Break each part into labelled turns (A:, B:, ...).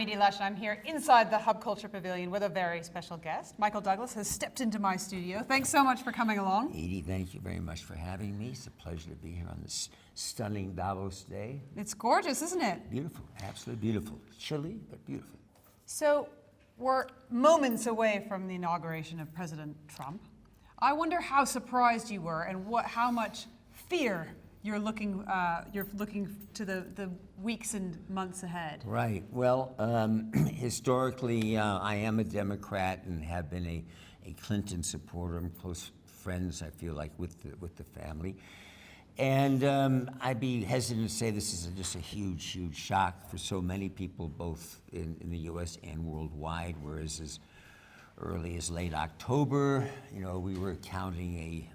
A: Edie Lush, and I'm here inside the Hub Culture Pavilion with a very special guest. Michael Douglas has stepped into my studio. Thanks so much for coming along.
B: Edie, thank you very much for having me. It's a pleasure to be here on this stunning Davos day.
A: It's gorgeous, isn't it?
B: Beautiful, absolutely beautiful. Chilly, but beautiful.
A: So we're moments away from the inauguration of President Trump. I wonder how surprised you were and how much fear you're looking to the weeks and months ahead.
B: Right. Well, historically, I am a Democrat and have been a Clinton supporter. I'm close friends, I feel like, with the family. And I'd be hesitant to say this is just a huge, huge shock for so many people, both in the U.S. and worldwide, whereas as early as late October, we were counting a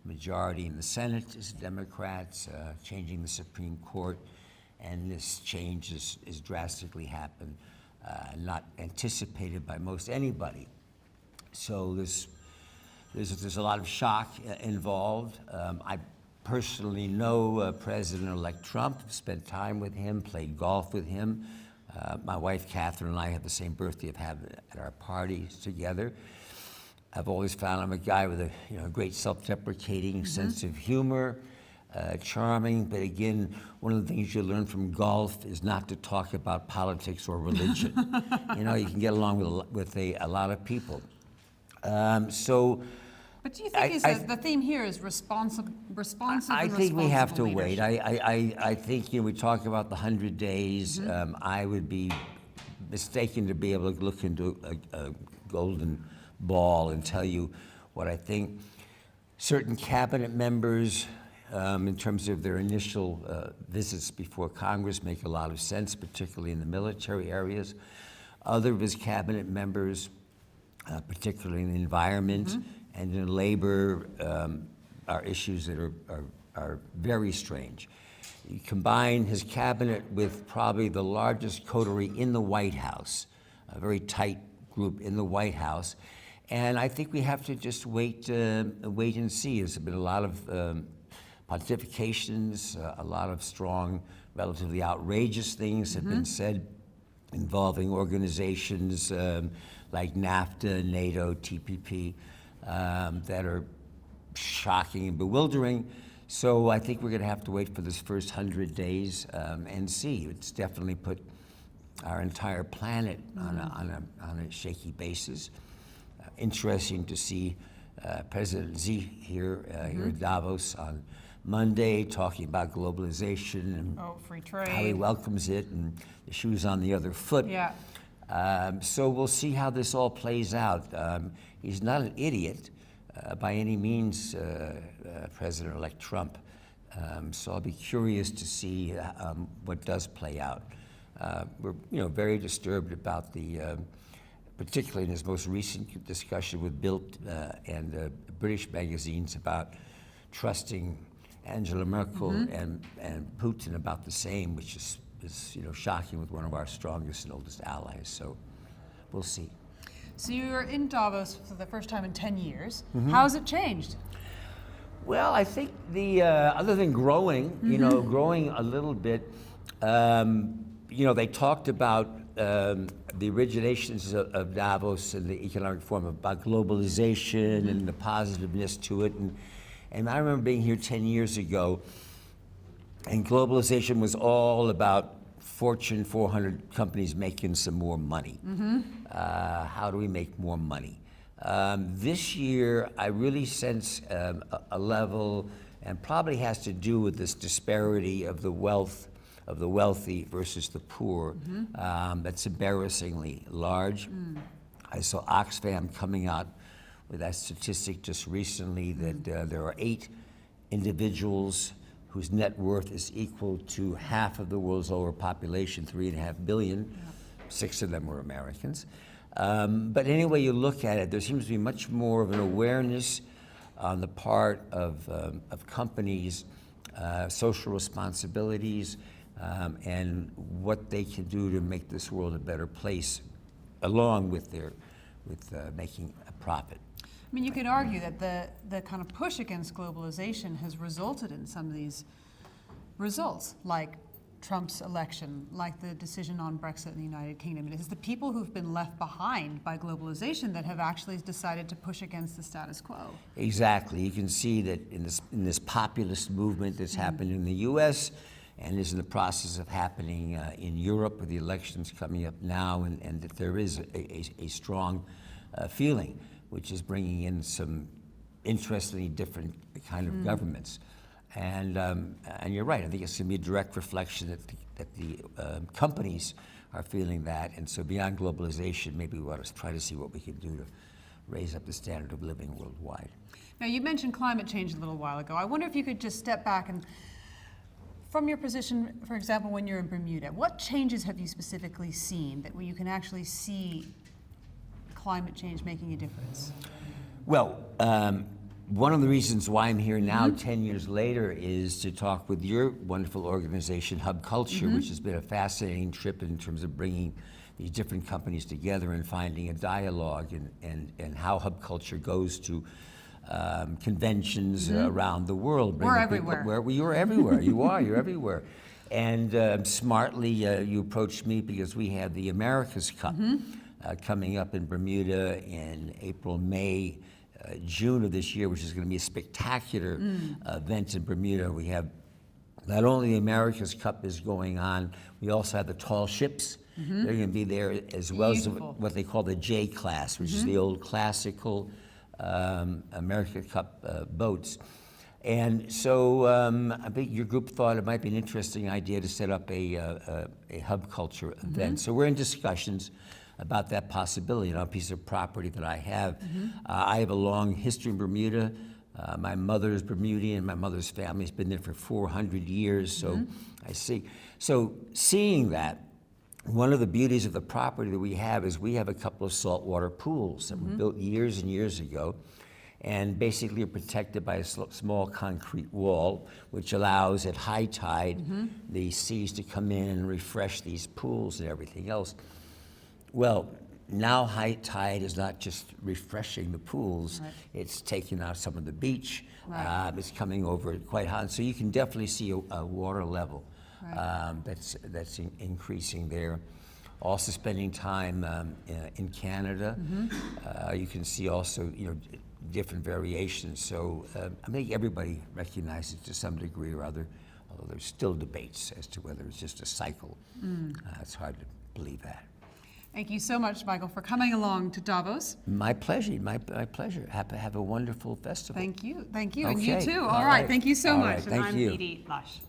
B: majority in the Senate as Democrats, changing the Supreme Court, and this change is drastically happened, not anticipated by most anybody. So there's a lot of shock involved. I personally know President-elect Trump, spent time with him, played golf with him. My wife Catherine and I have the same birthday of having at our parties together. I've always found I'm a guy with a great self-deprecating sense of humor, charming, but again, one of the things you learn from golf is not to talk about politics or religion. You can get along with a lot of people.
A: But do you think the theme here is responsive
B: I think we have to wait. I think we talk about the 100 days. I would be mistaken to be able to look into a golden ball and tell you what I think. Certain cabinet members, in terms of their initial visits before Congress, make a lot of sense, particularly in the military areas. Other of his cabinet members, particularly in the environment and in labor, are issues that are very strange. You combine his cabinet with probably the largest coterie in the White House, a very tight group in the White House. And I think we have to just wait and see. There's been a lot of pontifications, a lot of strong, relatively outrageous things have been said involving organizations like NAFTA, NATO, TPP, that are shocking and bewildering. So I think we're going to have to wait for this first 100 days and see. It's definitely put our entire planet on a shaky basis. Interesting to see President Xi here at Davos on Monday talking about globalization and
A: free trade,
B: how he welcomes it, and the shoe's on the other foot.
A: Yeah.
B: So we'll see how this all plays out. He's not an idiot by any means, President-elect Trump. So I'll be curious to see what does play out. We're very disturbed about particularly in his most recent discussion with Bild and British magazines about trusting Angela Merkel and Putin about the same, which is shocking with one of our strongest and oldest allies. So we'll see.
A: So you were in Davos for the first time in 10 years. How has it changed?
B: Well, I think other than growing, growing a little bit, they talked about the originations of Davos and the economic forum, about globalization and the positiveness to it. And I remember being here 10 years ago, and globalization was all about Fortune 400 companies making some more money. How do we make more money? This year, I really sense a level, and probably has to do with this disparity of the wealth of the wealthy versus the poor, that's embarrassingly large. I saw Oxfam coming out with that statistic just recently that there are 8 individuals whose net worth is equal to half of the world's overpopulation, 3.5 billion. 6 of them were Americans. But any way you look at it, there seems to be much more of an awareness on the part of companies, social responsibilities, and what they can do to make this world a better place, along with making a profit.
A: I mean, you could argue that the kind of push against globalization has resulted in some of these results, like Trump's election, like the decision on Brexit in the United Kingdom. It is the people who've been left behind by globalization that have actually decided to push against the status quo.
B: Exactly. You can see that in this populist movement that's happened in the U.S. and is in the process of happening in Europe with the elections coming up now, and that there is a strong feeling, which is bringing in some interestingly different kind of governments. And you're right. I think it's going to be a direct reflection that the companies are feeling that. And so beyond globalization, maybe we ought to try to see what we can do to raise up the standard of living worldwide.
A: Now, you mentioned climate change a little while ago. I wonder if you could just step back and, from your position, for example, when you're in Bermuda, what changes have you specifically seen that where you can actually see climate change making a difference?
B: Well, one of the reasons why I'm here now, 10 years later, is to talk with your wonderful organization, Hub Culture, which has been a fascinating trip in terms of bringing these different companies together and finding a dialogue, and how Hub Culture goes to conventions around the world.
A: We're everywhere.
B: You're everywhere. You're everywhere. And smartly, you approached me because we have the America's Cup coming up in Bermuda in April, May, June of this year, which is going to be a spectacular event in Bermuda. We have not only the America's Cup is going on, we also have the tall ships. They're going to be there as well as what they call the J class, which is the old classical America Cup boats. And so I think your group thought it might be an interesting idea to set up a Hub Culture event. So we're in discussions about that possibility on a piece of property that I have. I have a long history in Bermuda. My mother's Bermudian. My mother's family's been there for 400 years, so I see. So seeing that, one of the beauties of the property that we have is we have a couple of saltwater pools that were built years and years ago, and basically are protected by a small concrete wall, which allows at high tide the seas to come in and refresh these pools and everything else. Well, now high tide is not just refreshing the pools, it's taking out some of the beach, it's coming over quite hot, so you can definitely see a water level that's increasing there. Also spending time in Canada, you can see also different variations, so I think everybody recognizes to some degree or other, although there's still debates as to whether it's just a cycle. It's hard to believe that.
A: Thank you so much, Michael, for coming along to Davos.
B: My pleasure, my pleasure. Have a wonderful festival.
A: Thank you,
B: Okay.
A: and you too. All right, thank you so much.
B: Thank
A: and I'm
B: you.
A: Edie Lush.